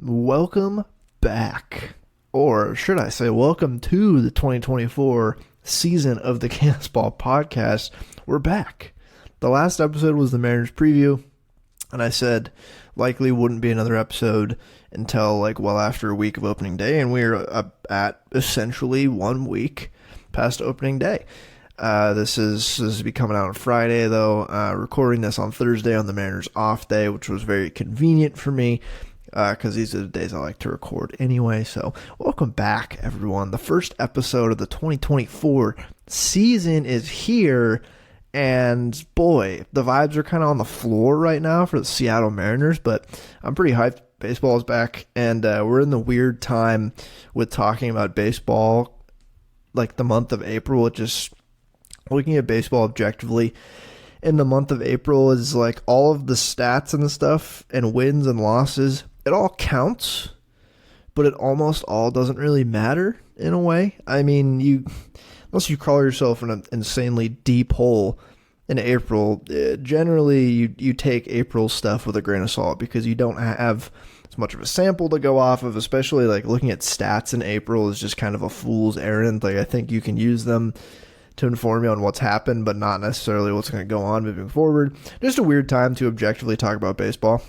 Welcome back, or should I say, welcome to the 2024 season of the Ball podcast. We're back. The last episode was the Mariners preview, and I said likely wouldn't be another episode until well after a week of opening day, and we're at essentially 1 week past opening day. This is be coming out on Friday, though. Recording this on Thursday on the Mariners off day, which was very convenient for me. Because these are the days I like to record anyway. So welcome back, everyone. The first episode of the 2024 season is here, and boy, the vibes are kind of on the floor right now for the Seattle Mariners, but I'm pretty hyped. Baseball is back, and we're in the weird time with talking about baseball, like the month of April. Just looking at baseball objectively in the month of April is like all of the stats and stuff and wins and losses. It all counts, but it almost all doesn't really matter in a way. I mean, unless you crawl yourself in an insanely deep hole in April, generally you take April stuff with a grain of salt because you don't have as much of a sample to go off of, especially like looking at stats in April is just kind of a fool's errand. Like I think you can use them to inform you on what's happened, but not necessarily what's going to go on moving forward. Just a weird time to objectively talk about baseball.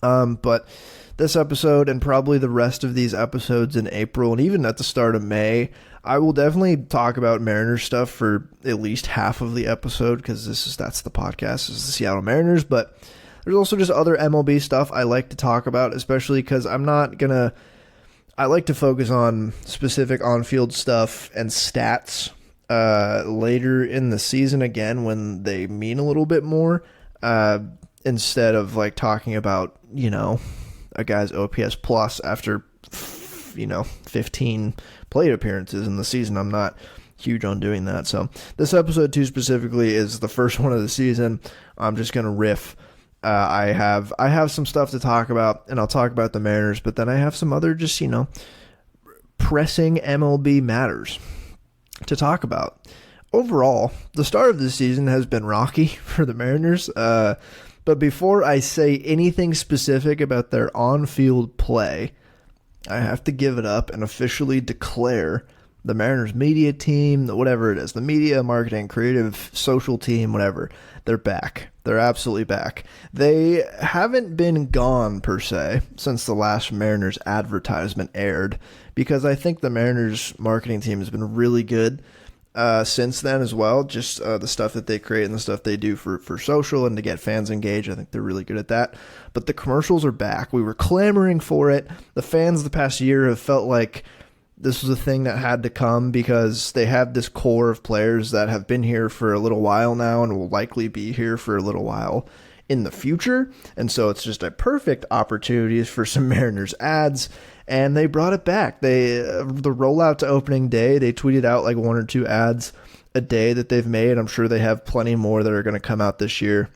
But this episode and probably the rest of these episodes in April and even at the start of May, I will definitely talk about Mariners stuff for at least half of the episode because that's the podcast. This is the Seattle Mariners, but there's also just other MLB stuff I like to talk about, especially because I like to focus on specific on-field stuff and stats later in the season again when they mean a little bit more. Instead of talking about, a guy's OPS plus after, 15 plate appearances in the season. I'm not huge on doing that. So this episode 2 specifically is the first one of the season. I'm just going to riff. I have some stuff to talk about, and I'll talk about the Mariners, but then I have some other just, pressing MLB matters to talk about. Overall, the start of the season has been rocky for the Mariners. But before I say anything specific about their on-field play, I have to give it up and officially declare the Mariners media team, whatever it is, the media, marketing, creative, social team, whatever, they're back. They're absolutely back. They haven't been gone, per se, since the last Mariners advertisement aired, because I think the Mariners marketing team has been really good since then as well. Just the stuff that they create and the stuff they do for social and to get fans engaged. I think they're really good at that. But the commercials are back. We were clamoring for it. The fans the past year have felt like this was a thing that had to come because they have this core of players that have been here for a little while now and will likely be here for a little while in the future. And so it's just a perfect opportunity for some Mariners ads. And they brought it back. The rollout to opening day, they tweeted out 1 or 2 ads a day that they've made. I'm sure they have plenty more that are going to come out this year.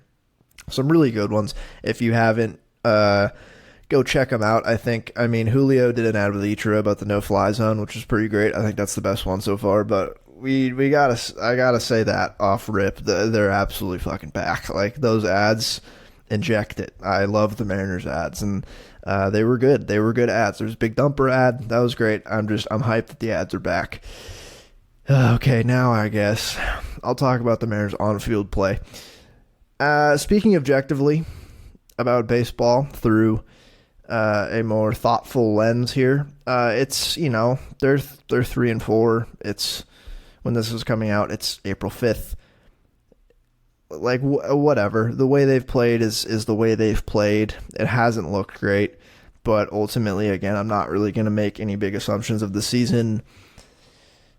Some really good ones. If you haven't, go check them out. Julio did an ad with Ichiro about the no-fly zone, which is pretty great. I think that's the best one so far. But I gotta say that off rip, they're absolutely fucking back. Those ads, inject it. I love the Mariners ads, and they were good. They were good ads. There's a big dumper ad. That was great. I'm hyped that the ads are back. Okay, now I guess I'll talk about the Mariners on-field play. Speaking objectively about baseball through a more thoughtful lens here, it's, they're 3-4. It's when this is coming out, it's April 5th. Whatever. The way they've played is the way they've played. It hasn't looked great, but ultimately, again, I'm not really going to make any big assumptions of the season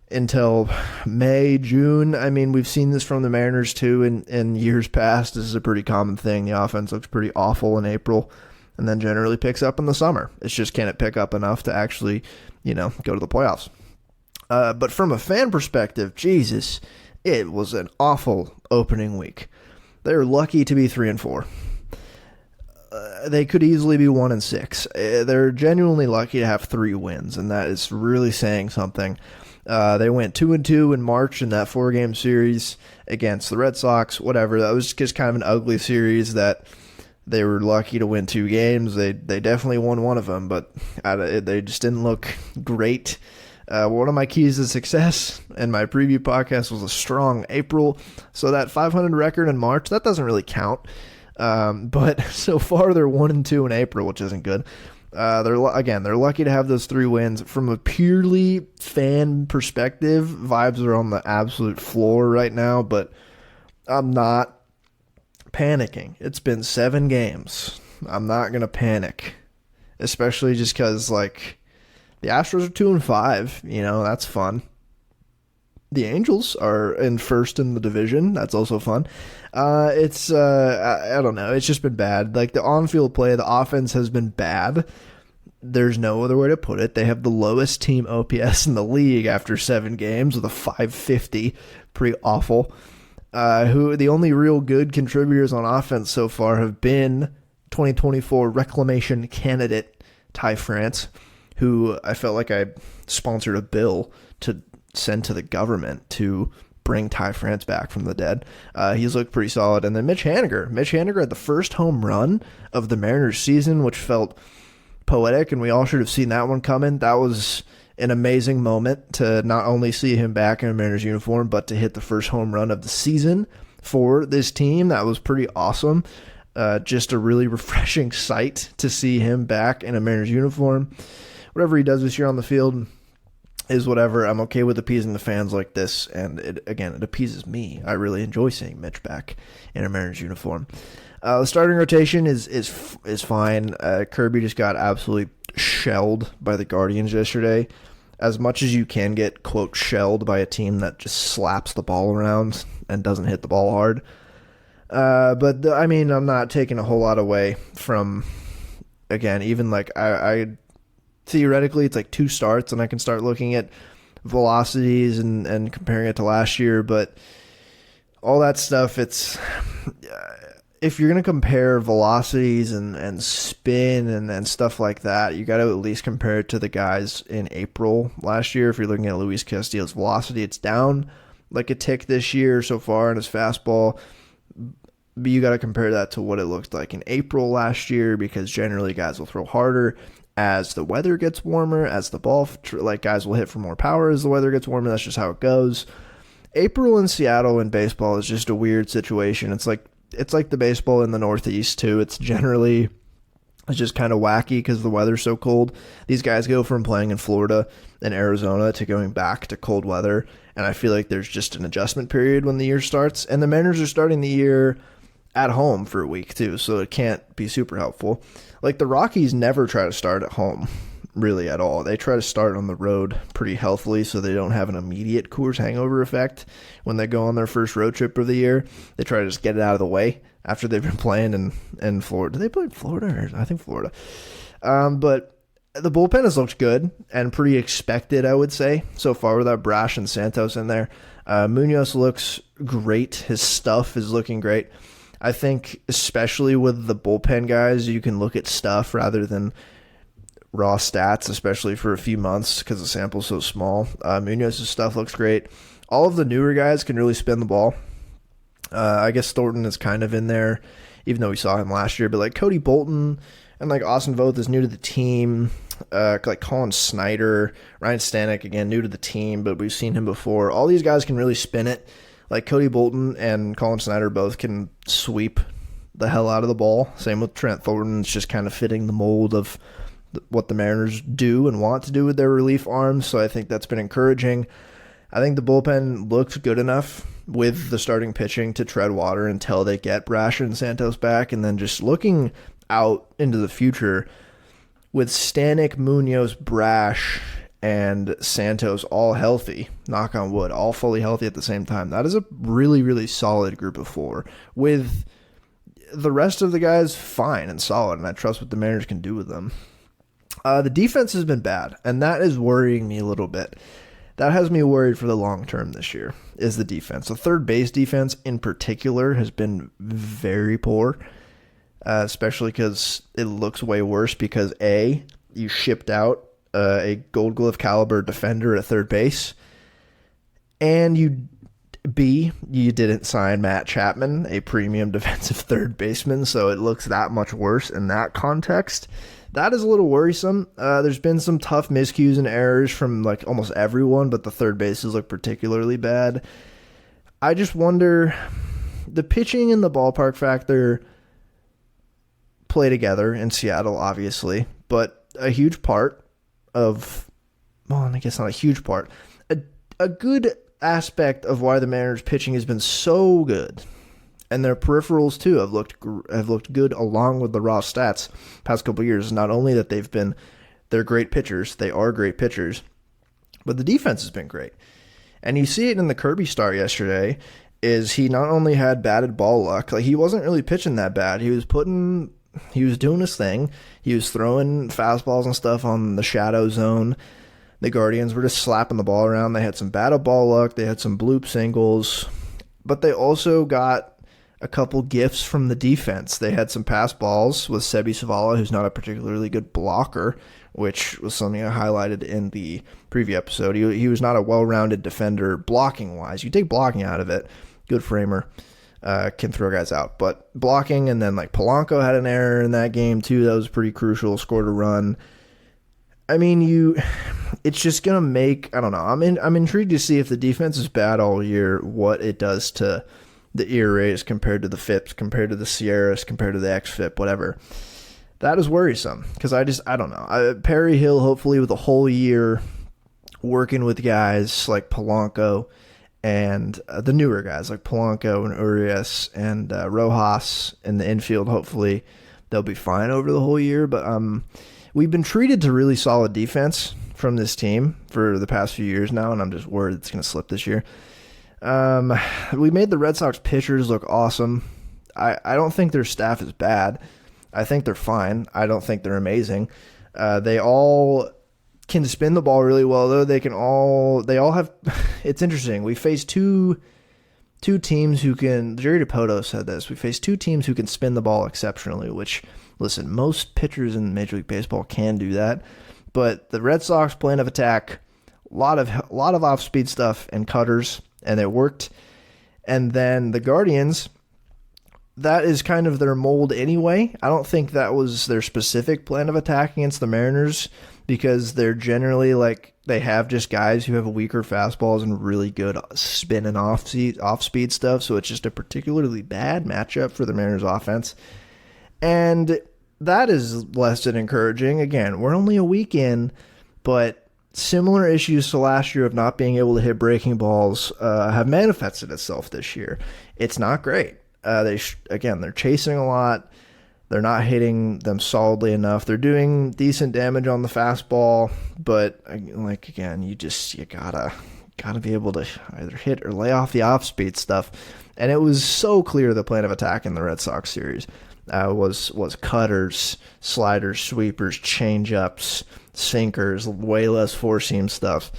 until May, June. We've seen this from the Mariners too in years past. This is a pretty common thing. The offense looks pretty awful in April and then generally picks up in the summer. It's just, can it pick up enough to actually, go to the playoffs? But from a fan perspective, Jesus, it was an awful opening week. They're lucky to be 3-4. They could easily be 1-6. They're genuinely lucky to have 3 wins, and that is really saying something. They went 2-2 in March in that 4-game series against the Red Sox. Whatever, that was just kind of an ugly series that They were lucky to win 2 games. They definitely won one of them, but they just didn't look great. One of my keys to success in my preview podcast was a strong April. So that 500 record in March, that doesn't really count. But so far they're 1-2 in April, which isn't good. They're lucky to have those 3 wins. From a purely fan perspective, vibes are on the absolute floor right now, but I'm not panicking. It's been 7 games. I'm not going to panic, especially just because, like, the Astros are 2-5. You know, that's fun. The Angels are in first in the division. That's also fun. I don't know. It's just been bad. Like, the on-field play, the offense has been bad. There's no other way to put it. They have the lowest team OPS in the league after 7 games with a 550. Pretty awful. Who the only real good contributors on offense so far have been 2024 reclamation candidate Ty France, who I felt like I sponsored a bill to send to the government to bring Ty France back from the dead. He's looked pretty solid. And then Mitch Haniger. Mitch Haniger had the first home run of the Mariners season, which felt poetic, and we all should have seen that one coming. That was an amazing moment to not only see him back in a Mariners uniform, but to hit the first home run of the season for this team. That was pretty awesome. Just a really refreshing sight to see him back in a Mariners uniform. Whatever he does this year on the field is whatever. I'm okay with appeasing the fans like this, and it appeases me. I really enjoy seeing Mitch back in a Mariners uniform. The starting rotation is fine. Kirby just got absolutely shelled by the Guardians yesterday. As much as you can get, quote, shelled by a team that just slaps the ball around and doesn't hit the ball hard. I'm not taking a whole lot away from, again, even like I theoretically it's like 2 starts and I can start looking at velocities and comparing it to last year, but all that stuff, it's if you're going to compare velocities and spin and stuff like that, you got to at least compare it to the guys in April last year. If you're looking at Luis Castillo's velocity, it's down like a tick this year so far in his fastball. But you got to compare that to what it looked like in April last year, because generally guys will throw harder as the weather gets warmer, as the ball, guys will hit for more power as the weather gets warmer. That's just how it goes. April in Seattle in baseball is just a weird situation. It's like the baseball in the Northeast too. It's just kind of wacky because the weather's so cold. These guys go from playing in Florida and Arizona to going back to cold weather, and I feel like there's just an adjustment period when the year starts. And the Mariners are starting the year at home for a week too, so it can't be super helpful. Like the Rockies never try to start at home really at all. They try to start on the road pretty healthily so they don't have an immediate Coors hangover effect when they go on their first road trip of the year. They try to just get it out of the way after they've been playing in Florida. Do they play in Florida? I think Florida. But the bullpen has looked good and pretty expected, I would say, so far without Brash and Santos in there. Munoz looks great. His stuff is looking great. I think especially with the bullpen guys, you can look at stuff rather than raw stats, especially for a few months because the sample's so small. Munoz's stuff looks great. All of the newer guys can really spin the ball. I guess Thornton is kind of in there, even though we saw him last year. But like Cody Bolton and like Austin Voth is new to the team. Like Colin Snyder, Ryan Stanek, again, new to the team, but we've seen him before. All these guys can really spin it. Like Cody Bolton and Colin Snyder both can sweep the hell out of the ball. Same with Trent Thornton. It's just kind of fitting the mold of what the Mariners do and want to do with their relief arms. So I think that's been encouraging. I think the bullpen looked good enough with the starting pitching to tread water until they get Brash and Santos back. And then just looking out into the future with Stanek, Munoz, Brash, and Santos all healthy, knock on wood, all fully healthy at the same time. That is a really, really solid group of 4 with the rest of the guys fine and solid, and I trust what the Mariners can do with them. The defense has been bad, and that is worrying me a little bit. That has me worried for the long term this year, is the defense. The third base defense in particular has been very poor, especially because it looks way worse because, A, you shipped out a Gold Glove caliber defender at third base, and you B, you didn't sign Matt Chapman, a premium defensive third baseman, so it looks that much worse in that context. That is a little worrisome. There's been some tough miscues and errors from like almost everyone, but the third bases look particularly bad. I just wonder, the pitching and the ballpark factor play together in Seattle, obviously, but a huge part of, well, I guess not a huge part, a good aspect of why the Mariners pitching has been so good, and their peripherals too have looked good along with the raw stats past couple years. Not only that they're great pitchers, they are great pitchers, but the defense has been great. And you see it in the Kirby start yesterday, is he not only had batted ball luck, like he wasn't really pitching that bad. He was doing his thing. He was throwing fastballs and stuff on the shadow zone. The Guardians were just slapping the ball around. They had some batted ball luck. They had some bloop singles, but they also got a couple gifts from the defense. They had some pass balls with Sebi Savala, who's not a particularly good blocker, which was something I highlighted in the preview episode. He was not a well-rounded defender blocking-wise. You take blocking out of it, good framer, can throw guys out. But blocking, and then like Polanco had an error in that game too. That was pretty crucial, scored a run. I mean, it's just going to make, I don't know, I'm intrigued to see if the defense is bad all year, what it does to the ERAs compared to the FIPS, compared to the Sierras, compared to the XFIP, whatever. That is worrisome, because I don't know. Perry Hill, hopefully with a whole year working with guys like Polanco and the newer guys like Polanco and Urias and Rojas in the infield, hopefully they'll be fine over the whole year. But we've been treated to really solid defense from this team for the past few years now, and I'm just worried it's going to slip this year. We made the Red Sox pitchers look awesome. I don't think their staff is bad. I think they're fine. I don't think they're amazing. They all can spin the ball really well, though. They all have. It's interesting. We face two teams who can. Jerry DiPoto said this. We face two teams who can spin the ball exceptionally. Which, listen, most pitchers in Major League Baseball can do that, but the Red Sox plan of attack, a lot of off-speed stuff and cutters, and it worked. And then the Guardians, that is kind of their mold anyway. I don't think that was their specific plan of attack against the Mariners, because they're generally like, they have just guys who have weaker fastballs and really good spin and off-speed stuff, so it's just a particularly bad matchup for the Mariners offense. And that is less than encouraging. Again, we're only a week in, but similar issues to last year of not being able to hit breaking balls have manifested itself this year. It's not great. They're chasing a lot. They're not hitting them solidly enough. They're doing decent damage on the fastball, but like, again, you gotta be able to either hit or lay off the off-speed stuff. And it was so clear the plan of attack in the Red Sox series was cutters, sliders, sweepers, changeups, sinkers, way less four-seam stuff.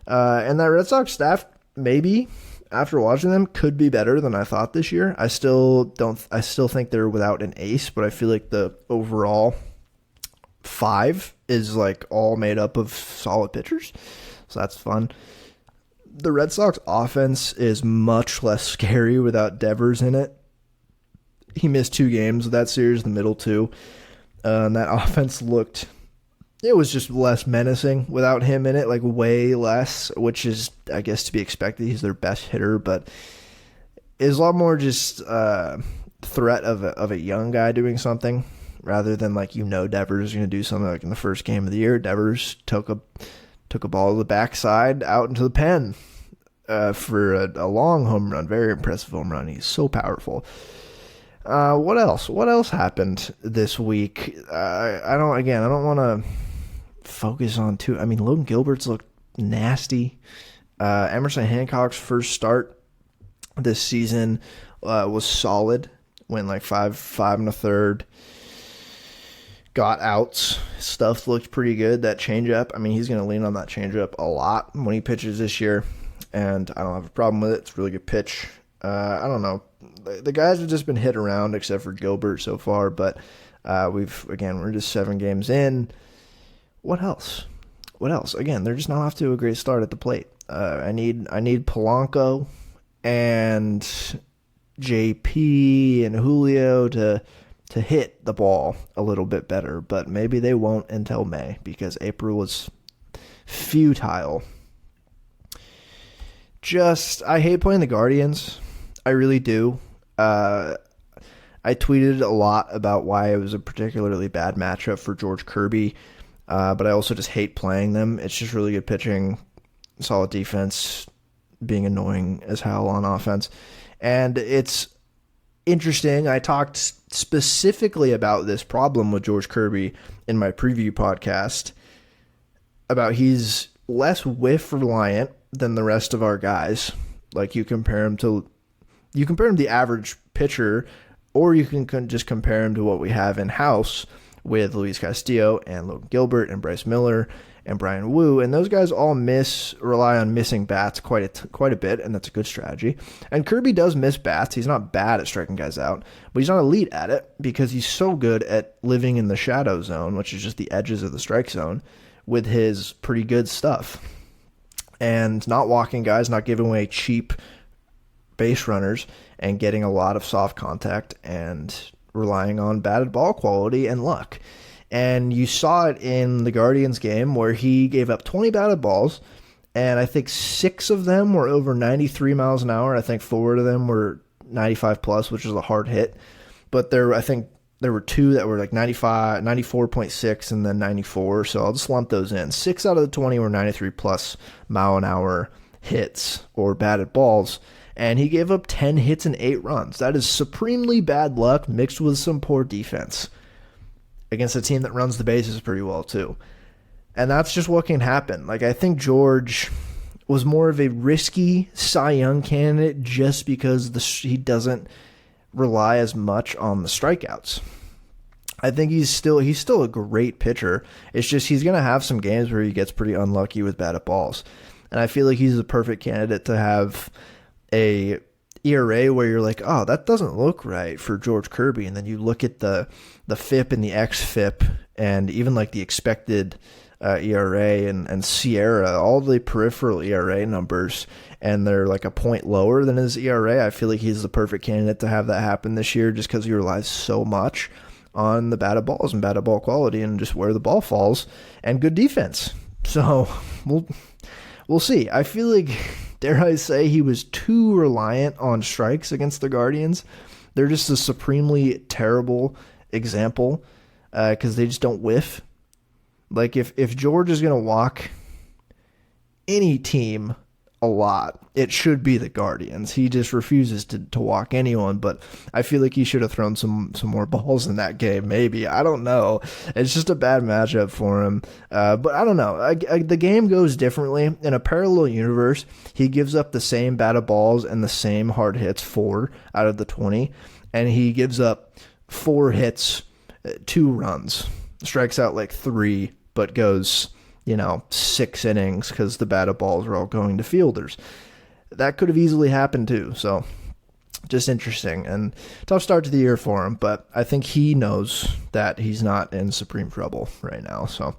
And that Red Sox staff, maybe after watching them, could be better than I thought this year. I still think they're without an ace, but I feel like the overall five is like all made up of solid pitchers. So that's fun. The Red Sox offense is much less scary without Devers in it. He missed 2 games of that series, the middle 2. And that offense it was just less menacing without him in it, like way less, which is, I guess, to be expected. He's their best hitter, but is a lot more just threat of a young guy doing something rather than like, Devers is going to do something. Like in the first game of the year, Devers took a ball to the backside out into the pen for a long home run, very impressive home run. He's so powerful. What else? What else happened this week? I don't want to focus on too. I mean, Logan Gilbert's looked nasty. Emerson Hancock's first start this season was solid. Went like 5 1/3. Got outs. Stuff looked pretty good. That changeup. I mean, he's going to lean on that changeup a lot when he pitches this year, and I don't have a problem with it. It's a really good pitch. I don't know. The guys have just been hit around except for Gilbert so far, but we're just 7 games in. What else? Again, they're just not off to a great start at the plate. I need Polanco and JP and Julio to hit the ball a little bit better, but maybe they won't until May because April was futile. I hate playing the Guardians. I really do. I tweeted a lot about why it was a particularly bad matchup for George Kirby, but I also just hate playing them. It's just really good pitching, solid defense, being annoying as hell on offense. And it's interesting. I talked specifically about this problem with George Kirby in my preview podcast about he's less whiff reliant than the rest of our guys. Like you compare him to the average pitcher, or you can just compare him to what we have in house with Luis Castillo and Logan Gilbert and Bryce Miller and Brian Wu, and those guys all rely on missing bats quite a bit, and that's a good strategy. And Kirby does miss bats. He's not bad at striking guys out, but he's not elite at it because he's so good at living in the shadow zone, which is just the edges of the strike zone, with his pretty good stuff. And not walking guys, not giving away cheap base runners, and getting a lot of soft contact, and relying on batted ball quality and luck. And you saw it in the Guardians game where he gave up 20 batted balls, and I think 6 of them were over 93 miles an hour. I think 4 of them were 95 plus, which is a hard hit. But I think there were 2 that were like 95, 94.6, and then 94. So I'll just lump those in. 6 out of the 20 were 93 plus mile an hour hits or batted balls. And he gave up 10 hits and 8 runs. That is supremely bad luck mixed with some poor defense against a team that runs the bases pretty well too. And that's just what can happen. Like, I think George was more of a risky Cy Young candidate just because he doesn't rely as much on the strikeouts. I think he's still a great pitcher. It's just he's going to have some games where he gets pretty unlucky with batted balls. And I feel like he's the perfect candidate to have a ERA where you're like, oh, that doesn't look right for George Kirby. And then you look at the FIP and the XFIP and even like the expected ERA and Sierra, all the peripheral ERA numbers, and they're like a point lower than his ERA. I feel like he's the perfect candidate to have that happen this year just because he relies so much on the batted balls and batted ball quality and just where the ball falls and good defense. So we'll see. I feel like, dare I say, he was too reliant on strikes against the Guardians. They're just a supremely terrible example because they just don't whiff. Like, if George is going to walk any team a lot, it should be the Guardians. He just refuses to walk anyone, but I feel like he should have thrown some more balls in that game, maybe. I don't know. It's just a bad matchup for him. But I don't know. The game goes differently. In a parallel universe, he gives up the same batted balls and the same hard hits, 4 out of the 20, and he gives up 4 hits, 2 runs, strikes out like 3, but goes 6 innings because the batted balls are all going to fielders. That could have easily happened too. So just interesting and tough start to the year for him, but I think he knows that he's not in supreme trouble right now. So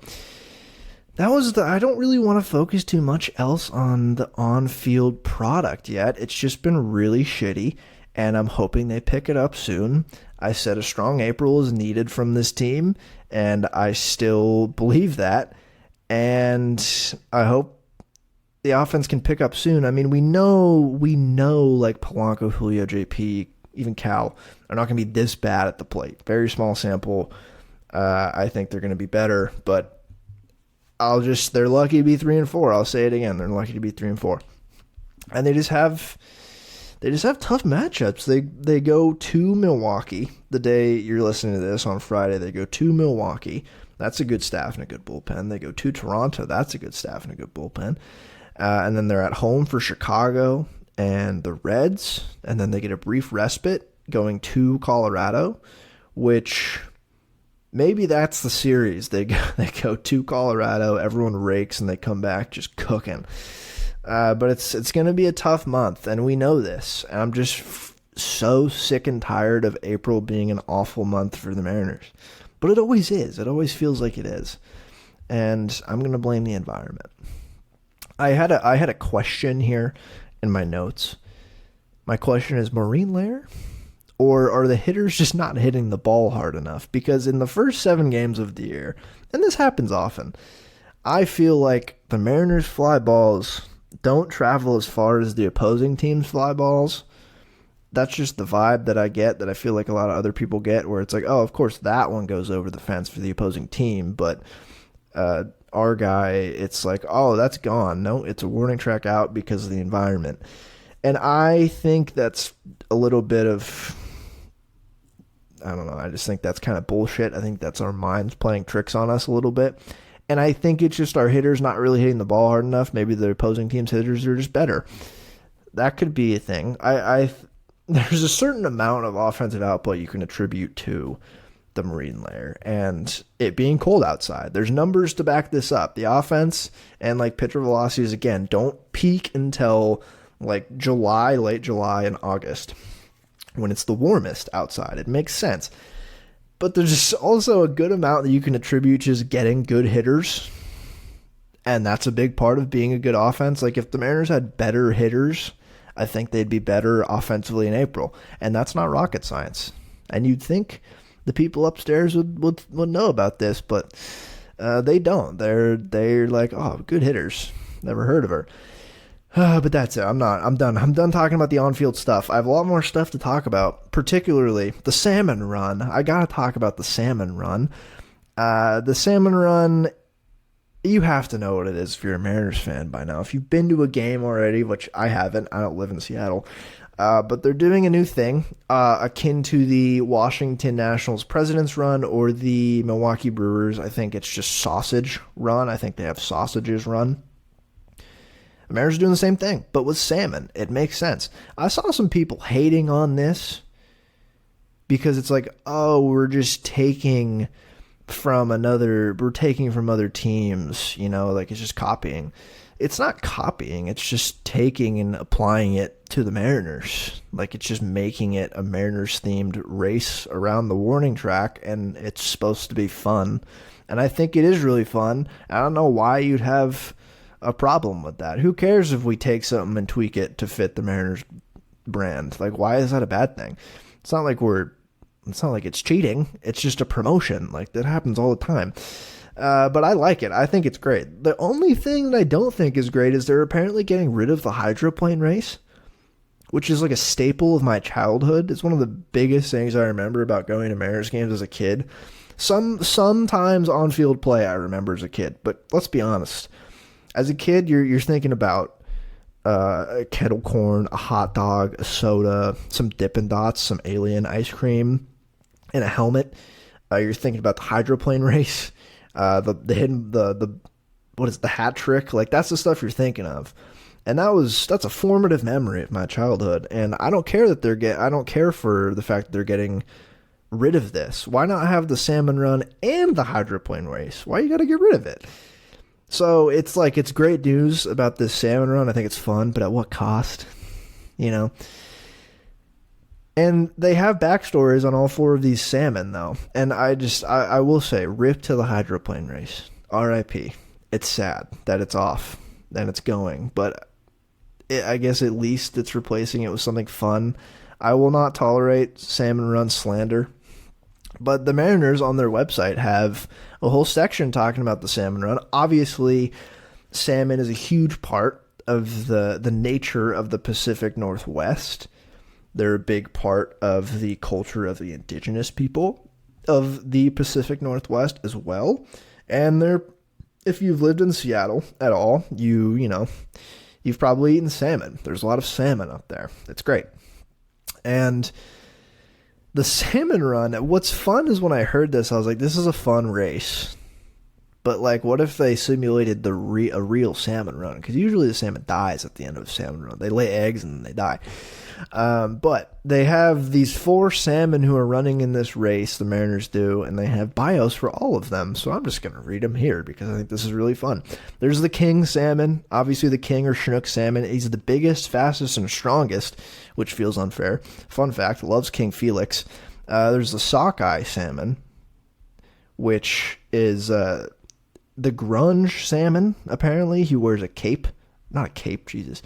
that was I don't really want to focus too much else on the on-field product yet. It's just been really shitty, and I'm hoping they pick it up soon. I said a strong April is needed from this team, and I still believe that. And I hope the offense can pick up soon. I mean, we know like Polanco, Julio, JP, even Cal are not going to be this bad at the plate. Very small sample. I think they're going to be better, but they're lucky to be 3-4. I'll say it again. They're lucky to be 3-4. And they just have tough matchups. They go to Milwaukee the day you're listening to this on Friday. They go to Milwaukee. That's a good staff and a good bullpen. They go to Toronto. That's a good staff and a good bullpen. And then they're at home for Chicago and the Reds. And then they get a brief respite going to Colorado, which maybe that's the series. They go to Colorado. Everyone rakes and they come back just cooking. But it's going to be a tough month, and we know this. And I'm just so sick and tired of April being an awful month for the Mariners. But it always is. It always feels like it is. And I'm going to blame the environment. I had a question here in my notes. My question is marine layer? Or are the hitters just not hitting the ball hard enough? Because in the first 7 games of the year, and this happens often, I feel like the Mariners' fly balls don't travel as far as the opposing team's fly balls. That's just the vibe that I get, that I feel like a lot of other people get, where it's like, oh, of course that one goes over the fence for the opposing team, but our guy, it's like, oh, that's gone. No, it's a warning track out because of the environment. And I think that's a little bit of, I don't know, I just think that's kind of bullshit. I think that's our minds playing tricks on us a little bit. And I think it's just our hitters not really hitting the ball hard enough. Maybe the opposing team's hitters are just better. That could be a thing. There's a certain amount of offensive output you can attribute to the marine layer and it being cold outside. There's numbers to back this up. The offense and like pitcher velocities, again, don't peak until like July, late July and August when it's the warmest outside. It makes sense. But there's also a good amount that you can attribute to just getting good hitters. And that's a big part of being a good offense. Like if the Mariners had better hitters, I think they'd be better offensively in April. And that's not rocket science. And you'd think the people upstairs would know about this, but they don't. They're like, oh, good hitters. Never heard of her. But that's it. I'm done. I'm done talking about the on-field stuff. I have a lot more stuff to talk about, particularly the salmon run. I got to talk about the salmon run. The salmon run, you have to know what it is if you're a Mariners fan by now. If you've been to a game already, which I haven't. I don't live in Seattle. But they're doing a new thing akin to the Washington Nationals President's Run or the Milwaukee Brewers. I think it's just sausage run. I think they have sausages run. The Mariners are doing the same thing, but with salmon. It makes sense. I saw some people hating on this because it's like, oh, we're taking from other teams, like it's just copying. It's not copying. It's just taking and applying it to the Mariners. Like it's just making it a Mariners-themed race around the warning track, and it's supposed to be fun. And I think it is really fun. I don't know why you'd have a problem with that. Who cares if we take something and tweak it to fit the Mariners brand? Like, why is that a bad thing? It's not like it's cheating. It's just a promotion. Like that happens all the time. But I like it. I think it's great. The only thing that I don't think is great is they're apparently getting rid of the hydroplane race, which is like a staple of my childhood. It's one of the biggest things I remember about going to Mariners games as a kid. Sometimes on-field play I remember as a kid, but let's be honest. As a kid, you're thinking about a kettle corn, a hot dog, a soda, some Dippin' Dots, some alien ice cream, and a helmet. You're thinking about the hydroplane race, the hat trick. Like that's the stuff you're thinking of, and that's a formative memory of my childhood. And I don't care I don't care for the fact that they're getting rid of this. Why not have the salmon run and the hydroplane race? Why you got to get rid of it? So it's like, it's great news about this salmon run. I think it's fun, but at what cost? And they have backstories on all 4 of these salmon, though. And I will say, rip to the hydroplane race. R.I.P. It's sad that it's off and it's going, but I guess at least it's replacing it with something fun. I will not tolerate salmon run slander. But the Mariners on their website have a whole section talking about the salmon run. Obviously, salmon is a huge part of the nature of the Pacific Northwest. They're a big part of the culture of the indigenous people of the Pacific Northwest as well. And if you've lived in Seattle at all, you've probably eaten salmon. There's a lot of salmon up there. It's great. And the salmon run, what's fun is when I heard this, I was like, this is a fun race. But like, what if they simulated a real salmon run? Because usually the salmon dies at the end of a salmon run. They lay eggs and then they die. But they have these 4 salmon who are running in this race, the Mariners do, and they have bios for all of them. So I'm just going to read them here because I think this is really fun. There's the king salmon, obviously the king or Chinook salmon. He's the biggest, fastest, and strongest, which feels unfair. Fun fact, loves King Felix. There's the sockeye salmon, which is the grunge salmon, apparently. He wears a cape. Not a cape, Jesus.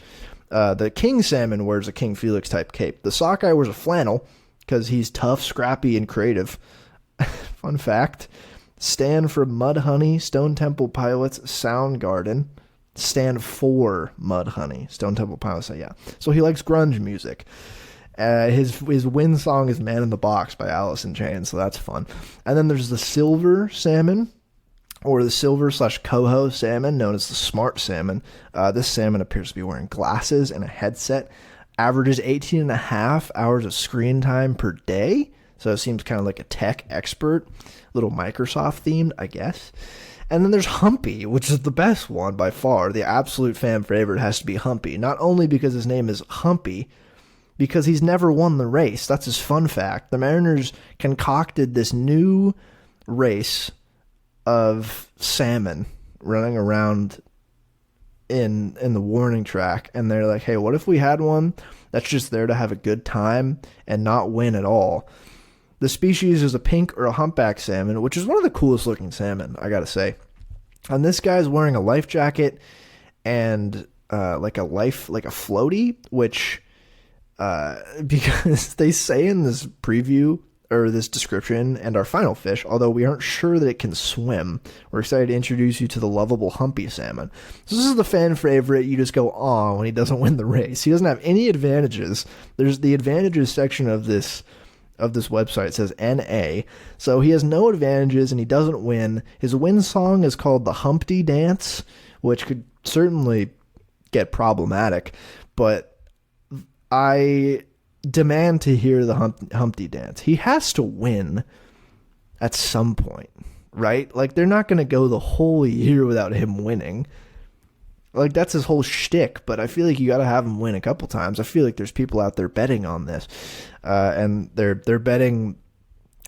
The king salmon wears a King Felix type cape. The sockeye wears a flannel because he's tough, scrappy, and creative. Fun fact, stand for Mudhoney, Stone Temple Pilots, Soundgarden. Stand for Mudhoney, Stone Temple Pilots, yeah. So he likes grunge music. His win song is Man in the Box by Alice in Chains, so that's fun. And then there's the silver salmon, or the silver/coho salmon, known as the smart salmon. This salmon appears to be wearing glasses and a headset, averages 18.5 hours of screen time per day, so it seems kind of like a tech expert, a little Microsoft themed, I guess. And then there's Humpy, which is the best one by far. The absolute fan favorite has to be Humpy, not only because his name is Humpy, because he's never won the race. That's his fun fact. The Mariners concocted this new race of salmon running around in the warning track, and they're like, hey, what if we had one that's just there to have a good time and not win at all? The species is a pink or a humpback salmon, which is one of the coolest looking salmon, I gotta say. And this guy's wearing a life jacket and like a floaty, which because they say in this preview or this description and our final fish, although we aren't sure that it can swim, we're excited to introduce you to the lovable Humpy salmon. So this is the fan favorite. You just go, aw, when he doesn't win the race. He doesn't have any advantages. There's the advantages section of this website says NA, so he has no advantages and he doesn't win. His win song is called the Humpty Dance, which could certainly get problematic, but I demand to hear the Humpty Dance. He has to win at some point, right? Like, they're not going to go the whole year without him winning. Like, that's his whole shtick, but I feel like you got to have him win a couple times. I feel like there's people out there betting on this, and they're betting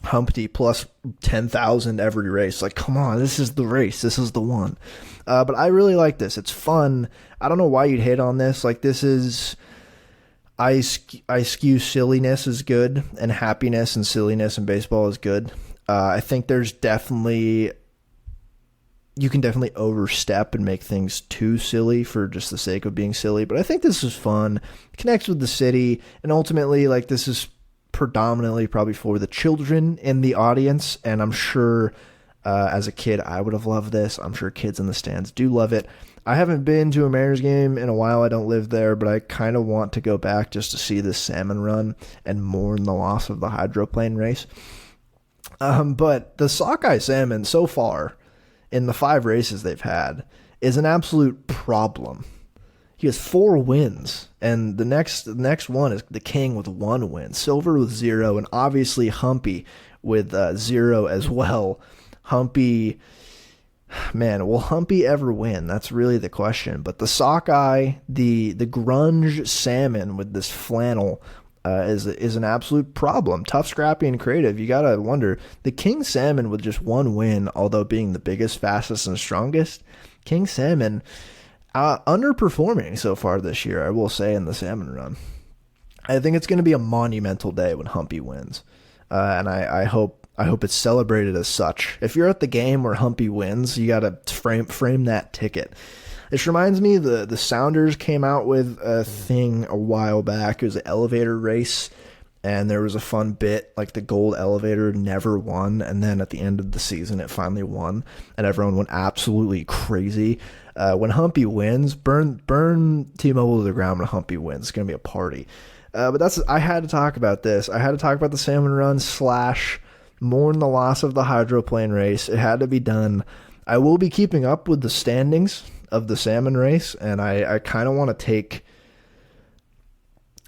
Humpty plus 10,000 every race. Like, come on, this is the race. This is the one. But I really like this. It's fun. I don't know why you'd hate on this. Like, this is... I skew silliness is good, and happiness and silliness in baseball is good. I think there's definitely... You can definitely overstep and make things too silly for just the sake of being silly, but I think this is fun. It connects with the city, and ultimately, like, this is predominantly probably for the children in the audience, and I'm sure as a kid I would have loved this. I'm sure kids in the stands do love it. I haven't been to a Mariners game in a while. I don't live there, but I kind of want to go back just to see this salmon run and mourn the loss of the hydroplane race. But the sockeye salmon so far, in the 5 races they've had, is an absolute problem. He has 4 wins, and the next one is the King with 1 win, Silver with 0, and obviously Humpy with 0 as well. Humpy, man, will Humpy ever win? That's really the question. But the sockeye, the grunge salmon with this flannel, is an absolute problem. Tough, scrappy, and creative. You gotta wonder, the King salmon with just 1 win, although being the biggest, fastest, and strongest, King salmon underperforming so far this year, I will say, in the salmon run. I think it's going to be a monumental day when Humpy wins, and I hope it's celebrated as such. If you're at the game where Humpy wins, you gotta frame that ticket. This reminds me, the Sounders came out with a thing a while back. It was an elevator race, and there was a fun bit, like the gold elevator never won, and then at the end of the season it finally won, and everyone went absolutely crazy. When Humpy wins, burn T-Mobile to the ground when Humpy wins. It's going to be a party. But I had to talk about this. I had to talk about the salmon run / mourn the loss of the hydroplane race. It had to be done. I will be keeping up with the standings of the salmon race, and I kind of want to take,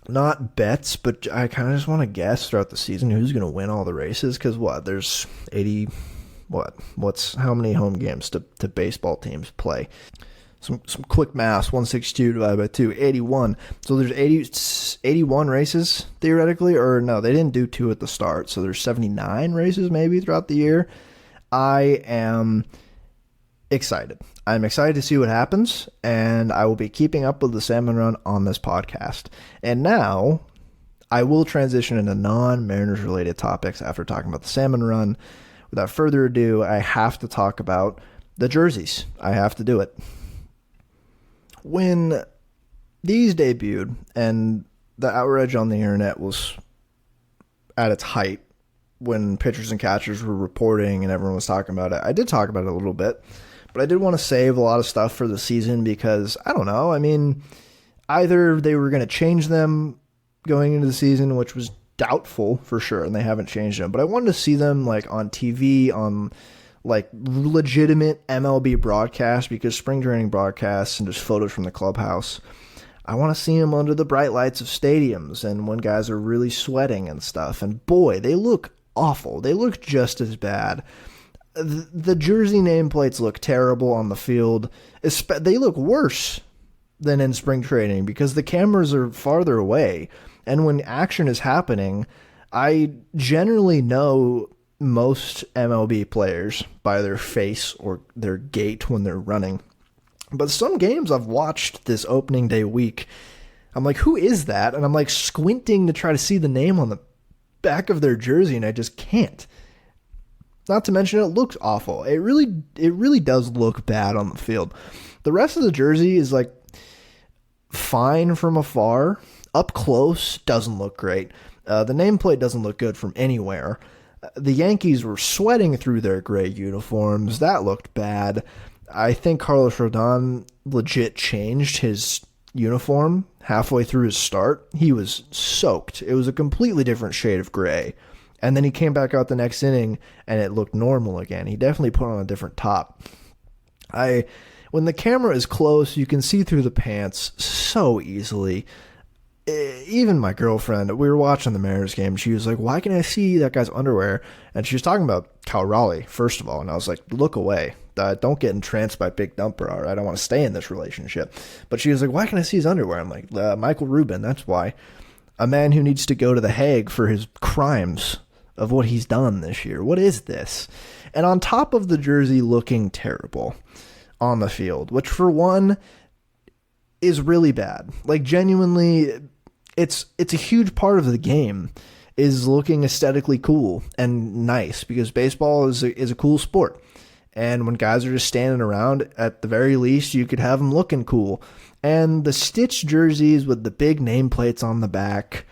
not bets, but I kind of just want to guess throughout the season who's going to win all the races, because there's 80, how many home games to baseball teams play? Some quick math, 162 divided by 2, 81. So there's 81 races, theoretically, or no, they didn't do 2 at the start, so there's 79 races maybe throughout the year. I am excited. I'm excited to see what happens, and I will be keeping up with the salmon run on this podcast. And now, I will transition into non-Mariners related topics after talking about the salmon run. Without further ado, I have to talk about the jerseys. I have to do it. When these debuted, and the outrage on the internet was at its height when pitchers and catchers were reporting and everyone was talking about it. I did talk about it a little bit, but I did want to save a lot of stuff for the season because, I don't know, I mean, either they were going to change them going into the season, which was doubtful for sure, and they haven't changed them, but I wanted to see them like on TV, on like legitimate MLB broadcasts, because spring training broadcasts and just photos from the clubhouse, I want to see them under the bright lights of stadiums and when guys are really sweating and stuff. And boy, they look awful. They look just as bad. The jersey nameplates look terrible on the field. They look worse than in spring training because the cameras are farther away. And when action is happening, I generally know most MLB players by their face or their gait when they're running. But some games I've watched this opening day week, I'm like, who is that? And I'm like squinting to try to see the name on the back of their jersey, and I just can't. Not to mention it looks awful. It really does look bad on the field. The rest of the jersey is like fine from afar. Up close doesn't look great. The nameplate doesn't look good from anywhere. The Yankees were sweating through their gray uniforms. That looked bad. I think Carlos Rodon legit changed his uniform halfway through his start. He was soaked. It was a completely different shade of gray. And then he came back out the next inning and it looked normal again. He definitely put on a different top. When the camera is close, you can see through the pants so easily. Even my girlfriend, we were watching the Mariners game. She was like, why can I see that guy's underwear? And she was talking about Cal Raleigh, first of all. And I was like, look away. Don't get entranced by Big Dumper. All right? I don't want to stay in this relationship. But she was like, why can I see his underwear? I'm like, Michael Rubin, that's why. A man who needs to go to The Hague for his crimes of what he's done this year. What is this? And on top of the jersey looking terrible on the field, which for one is really bad. Like genuinely, it's a huge part of the game is looking aesthetically cool and nice because baseball is a cool sport. And when guys are just standing around, at the very least, you could have them looking cool. And the stitched jerseys with the big nameplates on the back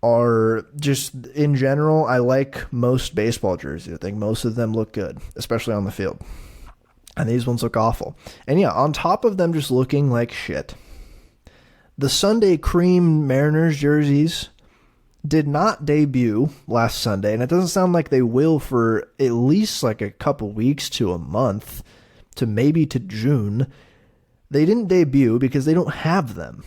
are just, in general, I like most baseball jerseys. I think most of them look good, especially on the field. And these ones look awful. And yeah, on top of them just looking like shit, the Sunday Cream Mariners jerseys did not debut last Sunday, and it doesn't sound like they will for at least like a couple weeks to a month to maybe to June. They didn't debut because they don't have them.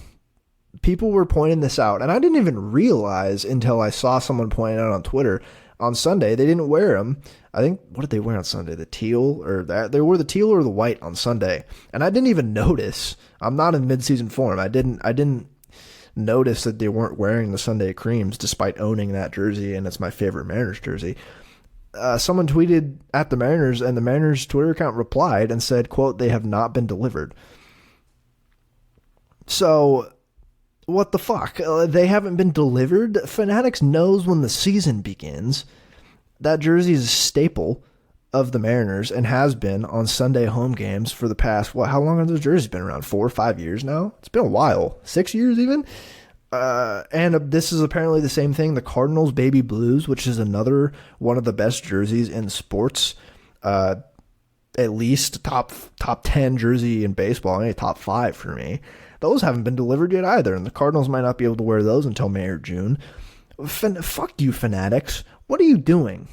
People were pointing this out, and I didn't even realize until I saw someone point out on Twitter on Sunday they didn't wear them. I think, what did they wear on Sunday? The teal or that? They wore the teal or the white on Sunday, and I didn't even notice. I'm not in midseason form. I didn't notice that they weren't wearing the Sunday Creams despite owning that jersey, and it's my favorite Mariners jersey. Someone tweeted at the Mariners, and the Mariners Twitter account replied and said, quote, they have not been delivered. So what the fuck? They haven't been delivered? Fanatics knows when the season begins. That jersey is a staple of the Mariners and has been on Sunday home games for the past, how long have those jerseys been around? 4 or 5 years now? It's been a while. 6 years even? And this is apparently the same thing. The Cardinals Baby Blues, which is another one of the best jerseys in sports, at least top 10 jersey in baseball, maybe top 5 for me. Those haven't been delivered yet either, and the Cardinals might not be able to wear those until May or June. Fuck you, Fanatics. What are you doing?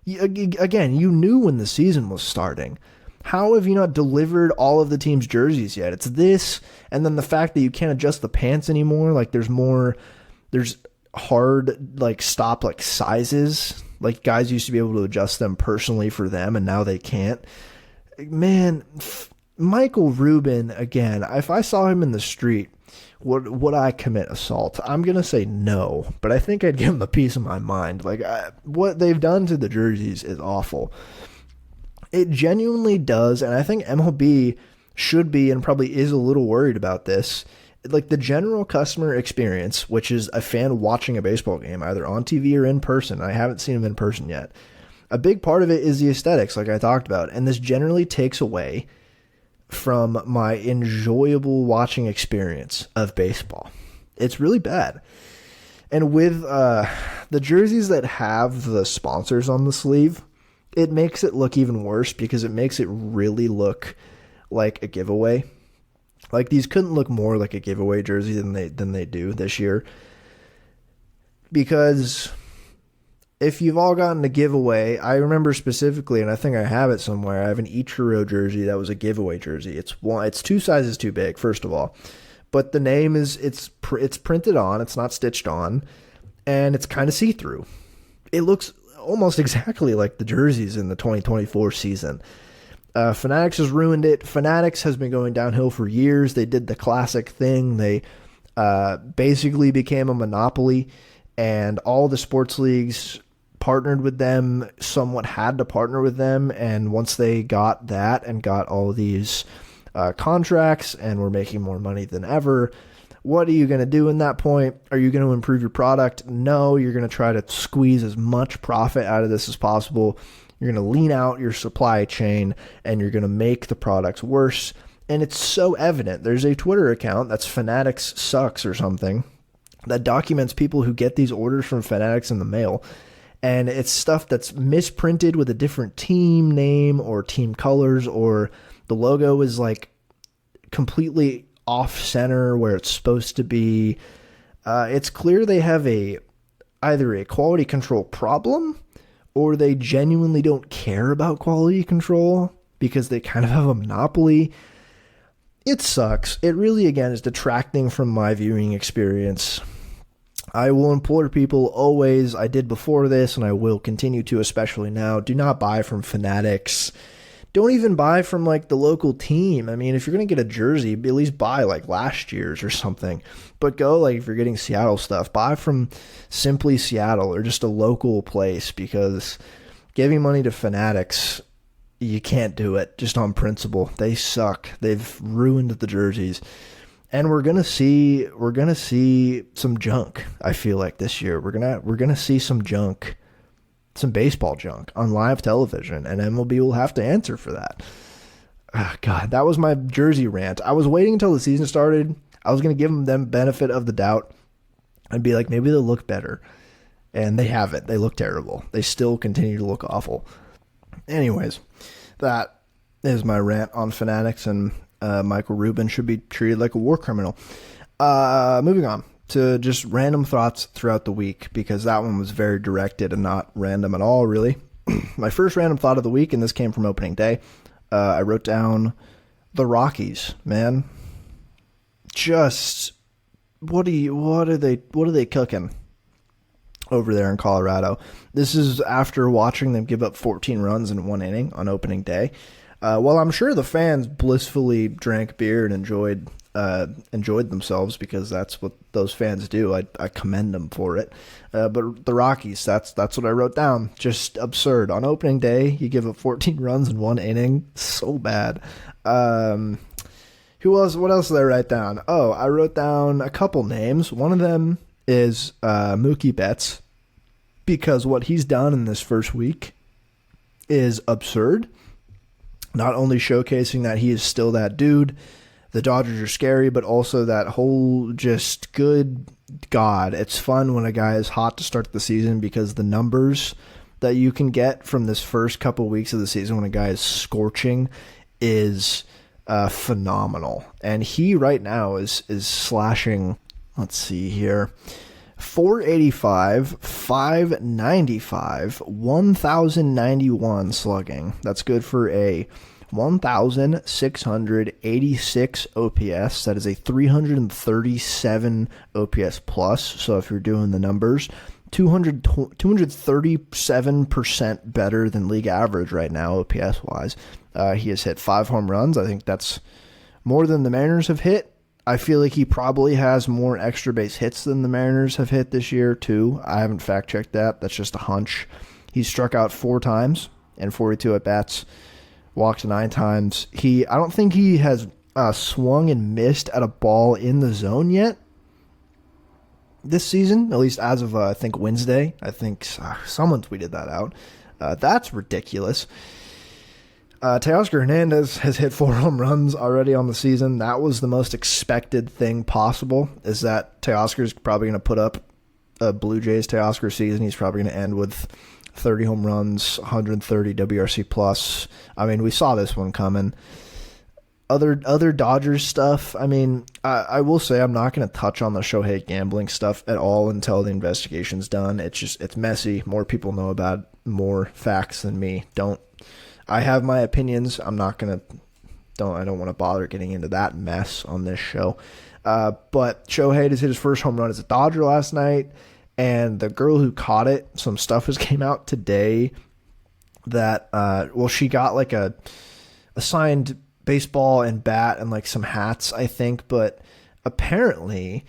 Again, you knew when the season was starting. How have you not delivered all of the team's jerseys yet? It's this, and then the fact that you can't adjust the pants anymore. Like there's hard stop sizes. Like guys used to be able to adjust them personally for them, and now they can't. Man, Michael Rubin again. If I saw him in the street, would I commit assault? I'm going to say no, but I think I'd give him a piece of my mind. What they've done to the jerseys is awful. It genuinely does, and I think MLB should be and probably is a little worried about this. Like the general customer experience, which is a fan watching a baseball game, either on TV or in person. I haven't seen them in person yet. A big part of it is the aesthetics, like I talked about, and this generally takes away from my enjoyable watching experience of baseball. It's really bad. And with the jerseys that have the sponsors on the sleeve, it makes it look even worse because it makes it really look like a giveaway. Like, these couldn't look more like a giveaway jersey than they do this year. Because if you've all gotten a giveaway, I remember specifically, and I think I have it somewhere, I have an Ichiro jersey that was a giveaway jersey. It's 2 sizes too big, first of all. But the name it's printed on, it's not stitched on, and it's kind of see-through. It looks almost exactly like the jerseys in the 2024 season. Fanatics has ruined it. Fanatics has been going downhill for years. They did the classic thing. They basically became a monopoly, and all the sports leagues partnered with them, somewhat had to partner with them, and once they got that and got all of these contracts and were making more money than ever, what are you going to do in that point? Are you going to improve your product? No, you're going to try to squeeze as much profit out of this as possible. You're going to lean out your supply chain, and you're going to make the products worse. And it's so evident. There's a Twitter account that's Fanatics Sucks or something that documents people who get these orders from Fanatics in the mail. And it's stuff that's misprinted with a different team name or team colors, or the logo is like completely off center where it's supposed to be. It's clear they have either a quality control problem, or they genuinely don't care about quality control because they kind of have a monopoly. It sucks. It really, again, is detracting from my viewing experience. I will implore people always, I did before this, and I will continue to, especially now, do not buy from Fanatics. Don't even buy from like the local team. I mean, if you're going to get a jersey, at least buy like last year's or something. But go, like, if you're getting Seattle stuff, buy from Simply Seattle or just a local place, because giving money to Fanatics, you can't do it just on principle. They suck. They've ruined the jerseys. And we're gonna see some junk, I feel like, this year. We're gonna see some junk. Some baseball junk on live television, and MLB will have to answer for that. Oh, God, that was my jersey rant. I was waiting until the season started. I was going to give them benefit of the doubt and be like, maybe they'll look better. And they haven't. They look terrible. They still continue to look awful. Anyways, that is my rant on Fanatics, and Michael Rubin should be treated like a war criminal. Moving on to just random thoughts throughout the week, because that one was very directed and not random at all, really. My first random thought of the week, and this came from opening day, I wrote down the Rockies, man. Just what are they cooking over there in Colorado? This is after watching them give up 14 runs in 1 inning on opening day. Well, I'm sure the fans blissfully drank beer and enjoyed themselves, because that's what those fans do. I commend them for it. But the Rockies, that's what I wrote down. Just absurd. On opening day, you give up 14 runs in 1 inning. So bad. Who else? What else did I write down? Oh, I wrote down a couple names. One of them is Mookie Betts, because what he's done in this first week is absurd. Not only showcasing that he is still that dude, the Dodgers are scary, but also that whole just good God. It's fun when a guy is hot to start the season, because the numbers that you can get from this first couple weeks of the season when a guy is scorching is phenomenal. And he right now is slashing, let's see here, 485, 595, 1,091 slugging. That's good for a 1,686 OPS. That is a 337 OPS plus. So if you're doing the numbers, 237% better than league average right now, OPS wise. He has hit 5 home runs. I think that's more than the Mariners have hit. I feel like he probably has more extra base hits than the Mariners have hit this year, too. I haven't fact-checked that. That's just a hunch. He's struck out 4 times in 42 at-bats, walked 9 times. I don't think he has swung and missed at a ball in the zone yet this season, at least as of, I think, Wednesday. I think someone tweeted that out. That's ridiculous. Teoscar Hernandez has hit 4 home runs already on the season. That was the most expected thing possible, is that Teoscar's probably going to put up a Blue Jays Teoscar season. He's probably going to end with 30 home runs, 130 WRC plus. I mean, we saw this one coming. Other Dodgers stuff, I mean, I will say I'm not going to touch on the Shohei gambling stuff at all until the investigation's done. It's messy. More people know about more facts than me. I have my opinions. I don't want to bother getting into that mess on this show. But Shohei just hit his first home run as a Dodger last night, and the girl who caught it, some stuff has came out today that, she got like a signed baseball and bat and like some hats, I think, but apparently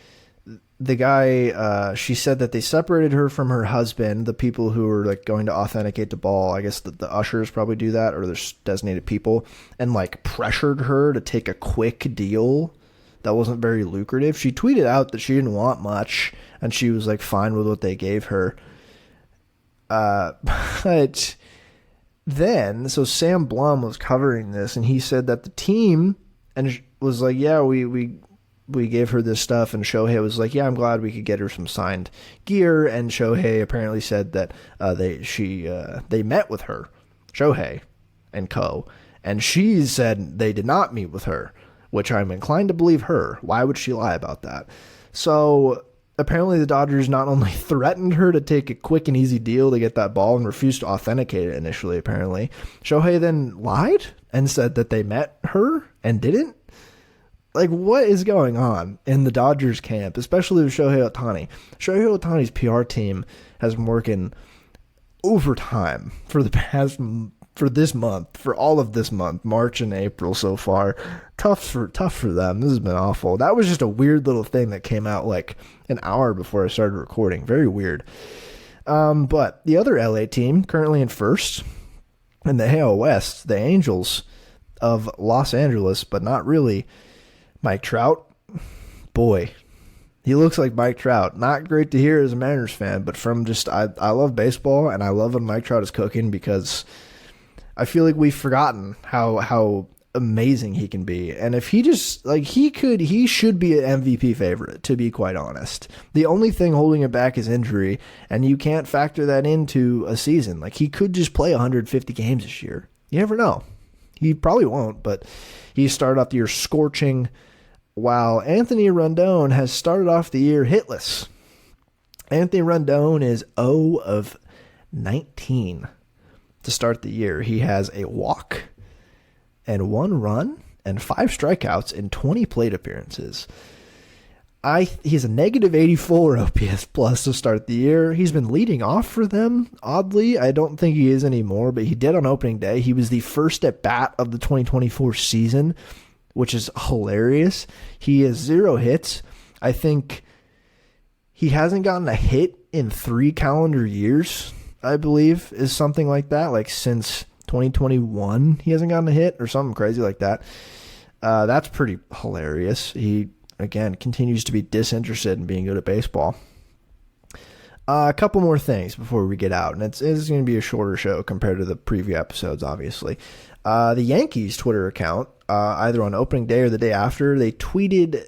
the guy, she said that they separated her from her husband, the people who were like going to authenticate the ball. I guess the ushers probably do that, or there's designated people, and like pressured her to take a quick deal that wasn't very lucrative. She tweeted out that she didn't want much and she was like fine with what they gave her. But then, so Sam Blum was covering this, and he said that the team was like, yeah, we gave her this stuff, and Shohei was like, yeah, I'm glad we could get her some signed gear, and Shohei apparently said that they met with her, Shohei and co, and she said they did not meet with her, which I'm inclined to believe her. Why would she lie about that? So apparently the Dodgers not only threatened her to take a quick and easy deal to get that ball and refused to authenticate it initially, apparently. Shohei then lied and said that they met her and didn't. Like, what is going on in the Dodgers camp, especially with Shohei Ohtani? Shohei Ohtani's PR team has been working overtime for all of this month, March and April so far. Tough for them. This has been awful. That was just a weird little thing that came out like an hour before I started recording. Very weird. But the other LA team, currently in first in the AL West, the Angels of Los Angeles, but not really. Mike Trout, boy, he looks like Mike Trout. Not great to hear as a Mariners fan, but from just, I love baseball, and I love when Mike Trout is cooking, because I feel like we've forgotten how amazing he can be. And if he just, like, he should be an MVP favorite, to be quite honest. The only thing holding him back is injury, and you can't factor that into a season. Like, he could just play 150 games this year. You never know. He probably won't, but he started off the year scorching, while Anthony Rendon has started off the year hitless. Anthony Rendon is 0 of 19 to start the year. He has a walk and 1 run and 5 strikeouts in 20 plate appearances. He's a negative 84 OPS plus to start the year. He's been leading off for them, oddly. I don't think he is anymore, but he did on opening day. He was the first at bat of the 2024 season, which is hilarious. He has 0 hits. I think he hasn't gotten a hit in 3 calendar years, I believe, is something like that. Like since 2021, he hasn't gotten a hit or something crazy like that. That's pretty hilarious. He, again, continues to be disinterested in being good at baseball. A couple more things before we get out, and it's going to be a shorter show compared to the preview episodes, obviously. The Yankees Twitter account, either on opening day or the day after, they tweeted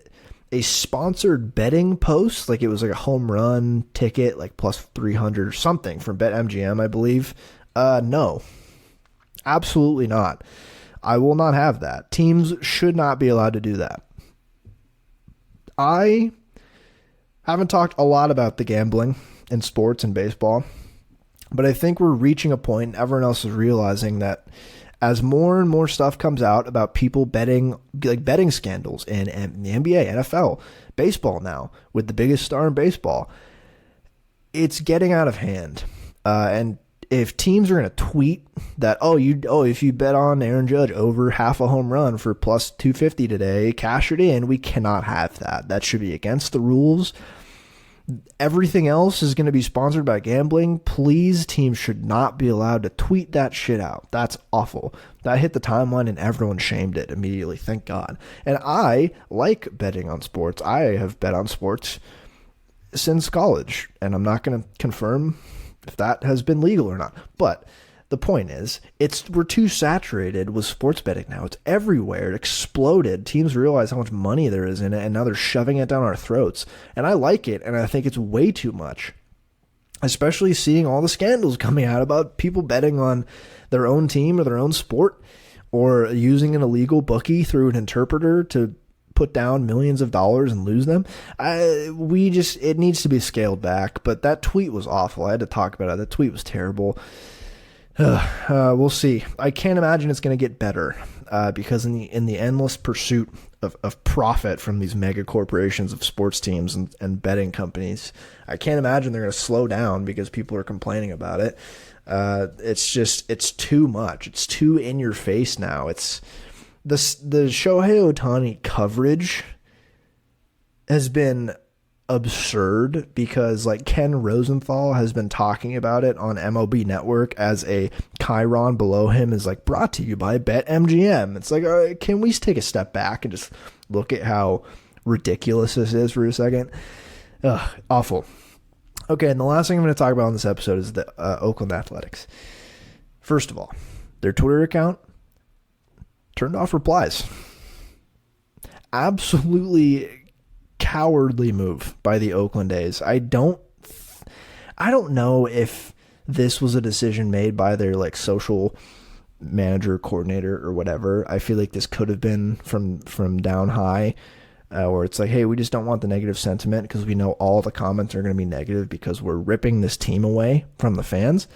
a sponsored betting post, like it was like a home run ticket, like plus 300 or something from BetMGM, I believe. No, absolutely not. I will not have that. Teams should not be allowed to do that. I haven't talked a lot about the gambling in sports and baseball, but I think we're reaching a point, and everyone else is realizing that as more and more stuff comes out about people betting, like betting scandals in the NBA, NFL, baseball now, with the biggest star in baseball, it's getting out of hand. And if teams are going to tweet that, if you bet on Aaron Judge over half a home run for plus 250 today, cash it in, we cannot have that. That should be against the rules. Everything else is going to be sponsored by gambling. Please, teams should not be allowed to tweet that shit out. That's awful. That hit the timeline and everyone shamed it immediately. Thank God. And I like betting on sports. I have bet on sports since college, and I'm not going to confirm if that has been legal or not. But The point is, we're too saturated with sports betting now. It's everywhere. It exploded. Teams realize how much money there is in it, and now they're shoving it down our throats. And I like it, and I think it's way too much. Especially seeing all the scandals coming out about people betting on their own team or their own sport, or using an illegal bookie through an interpreter to put down millions of dollars and lose them. It needs to be scaled back. But that tweet was awful. I had to talk about it. That tweet was terrible. We'll see. I can't imagine it's going to get better because in the endless pursuit of profit from these mega corporations of sports teams and betting companies, I can't imagine they're going to slow down because people are complaining about it. It's too much. It's too in your face now. It's the Shohei Ohtani coverage has been absurd because like Ken Rosenthal has been talking about it on MLB Network as a chyron below him is like brought to you by BetMGM. It's like, all right, can we take a step back and just look at how ridiculous this is for a second? Awful. Okay, and the last thing I'm going to talk about on this episode is the Oakland Athletics. First of all, their Twitter account turned off replies. Absolutely cowardly move by the Oakland A's. I don't know if this was a decision made by their like social manager, coordinator, or whatever. I feel like this could have been from down high, where it's like, hey, we just don't want the negative sentiment because we know all the comments are going to be negative because we're ripping this team away from the fans.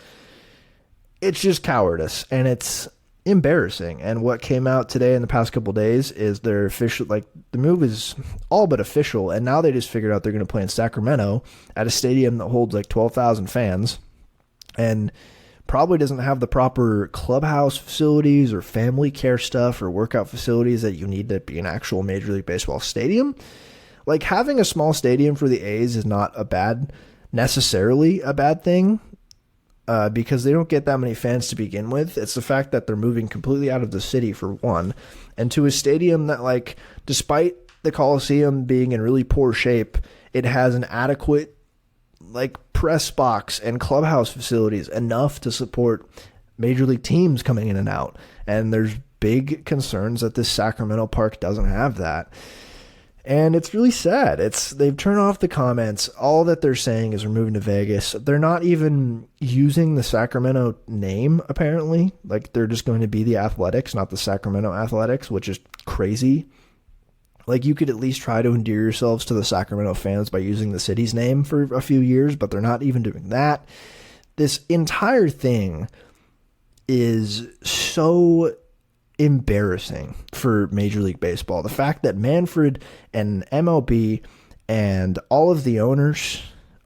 It's just cowardice, and it's embarrassing. And what came out today in the past couple of days is their official, like the move is all but official, and now they just figured out they're going to play in Sacramento at a stadium that holds like 12,000 fans and probably doesn't have the proper clubhouse facilities or family care stuff or workout facilities that you need to be an actual Major League Baseball stadium. Like having a small stadium for the A's is not necessarily a bad thing. Because they don't get that many fans to begin with. It's the fact that they're moving completely out of the city, for one, and to a stadium that, like, despite the Coliseum being in really poor shape, it has an adequate, like, press box and clubhouse facilities enough to support major league teams coming in and out. And there's big concerns that this Sacramento park doesn't have that. And it's really sad. They've turned off the comments. All that they're saying is we're moving to Vegas. They're not even using the Sacramento name, apparently. Like, they're just going to be the Athletics, not the Sacramento Athletics, which is crazy. Like, you could at least try to endear yourselves to the Sacramento fans by using the city's name for a few years, but they're not even doing that. This entire thing is so embarrassing for Major League Baseball. The fact that Manfred and MLB and all of the owners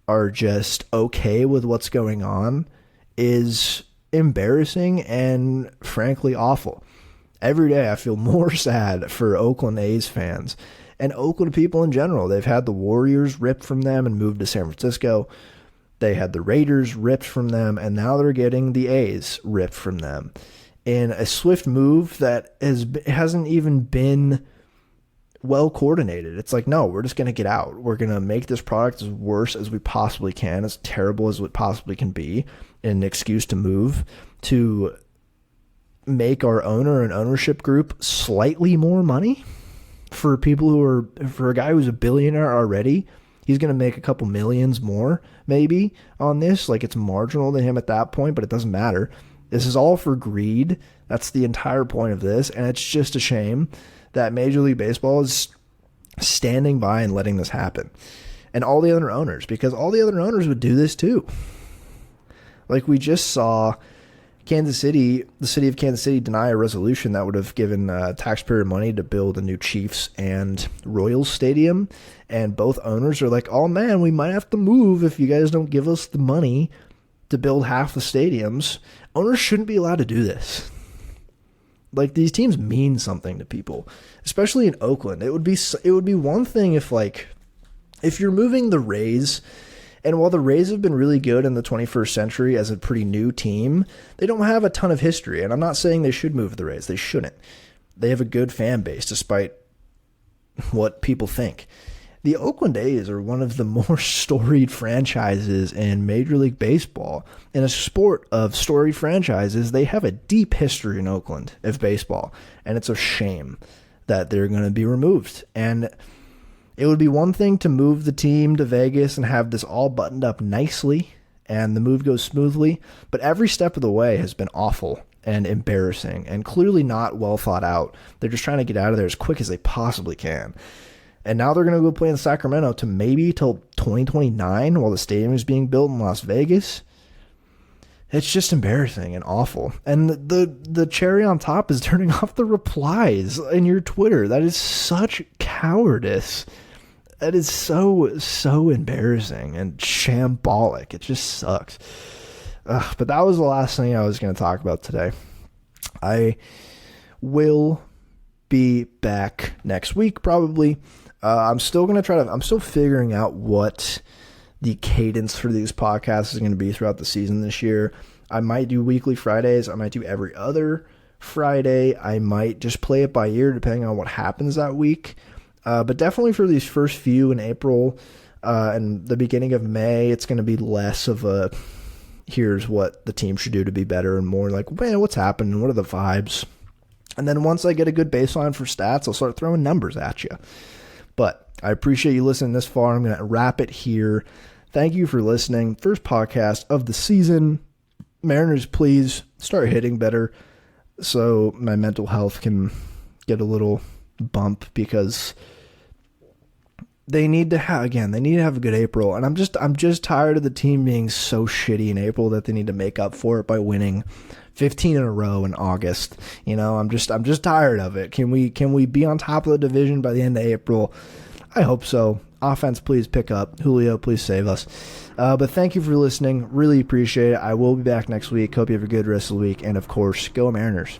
are just okay with what's going on is embarrassing and frankly awful. Every day I feel more sad for Oakland A's fans and Oakland people in general. They've had the Warriors ripped from them and moved to San Francisco. They had the Raiders ripped from them, and now they're getting the A's ripped from them in a swift move that hasn't even been well coordinated. It's like, no, we're just going to get out. We're going to make this product as worse as we possibly can, as terrible as it possibly can be, an excuse to move, to make our owner and ownership group slightly more money for a guy who's a billionaire already. He's going to make a couple millions more maybe on this. Like, it's marginal to him at that point, but it doesn't matter. This is all for greed. That's the entire point of this. And it's just a shame that Major League Baseball is standing by and letting this happen. And all the other owners, because all the other owners would do this too. Like, we just saw the city of Kansas City deny a resolution that would have given taxpayer money to build a new Chiefs and Royals stadium. And both owners are like, oh man, we might have to move if you guys don't give us the money to build half the stadiums. Owners shouldn't be allowed to do this. Like, these teams mean something to people, especially in Oakland. It would be one thing if you're moving the Rays, and while the Rays have been really good in the 21st century as a pretty new team, they don't have a ton of history. And I'm not saying they should move the Rays. They shouldn't. They have a good fan base, despite what people think. The Oakland A's are one of the more storied franchises in Major League Baseball. In a sport of storied franchises, they have a deep history in Oakland of baseball, and it's a shame that they're going to be removed. And it would be one thing to move the team to Vegas and have this all buttoned up nicely, and the move goes smoothly, but every step of the way has been awful and embarrassing and clearly not well thought out. They're just trying to get out of there as quick as they possibly can. And now they're going to go play in Sacramento to maybe till 2029 while the stadium is being built in Las Vegas. It's just embarrassing and awful. And the cherry on top is turning off the replies in your Twitter. That is such cowardice. That is so embarrassing and shambolic. It just sucks. But that was the last thing I was going to talk about today. I will be back next week probably. I'm still going to I'm still figuring out what the cadence for these podcasts is going to be throughout the season this year. I might do weekly Fridays. I might do every other Friday. I might just play it by ear depending on what happens that week. But definitely for these first few in April and the beginning of May, it's going to be less of a here's what the team should do to be better and more like, man, what's happening? What are the vibes? And then once I get a good baseline for stats, I'll start throwing numbers at you. But I appreciate you listening this far. I'm going to wrap it here. Thank you for listening. First podcast of the season. Mariners, please start hitting better so my mental health can get a little bump, because they need to have a good April. And I'm just tired of the team being so shitty in April that they need to make up for it by winning 15 in a row in August. You know, I'm just tired of it. Can we be on top of the division by the end of April? I hope so. Offense, please pick up. Julio, please save us. But thank you for listening. Really appreciate it. I will be back next week. Hope you have a good rest of the week. And of course, go Mariners.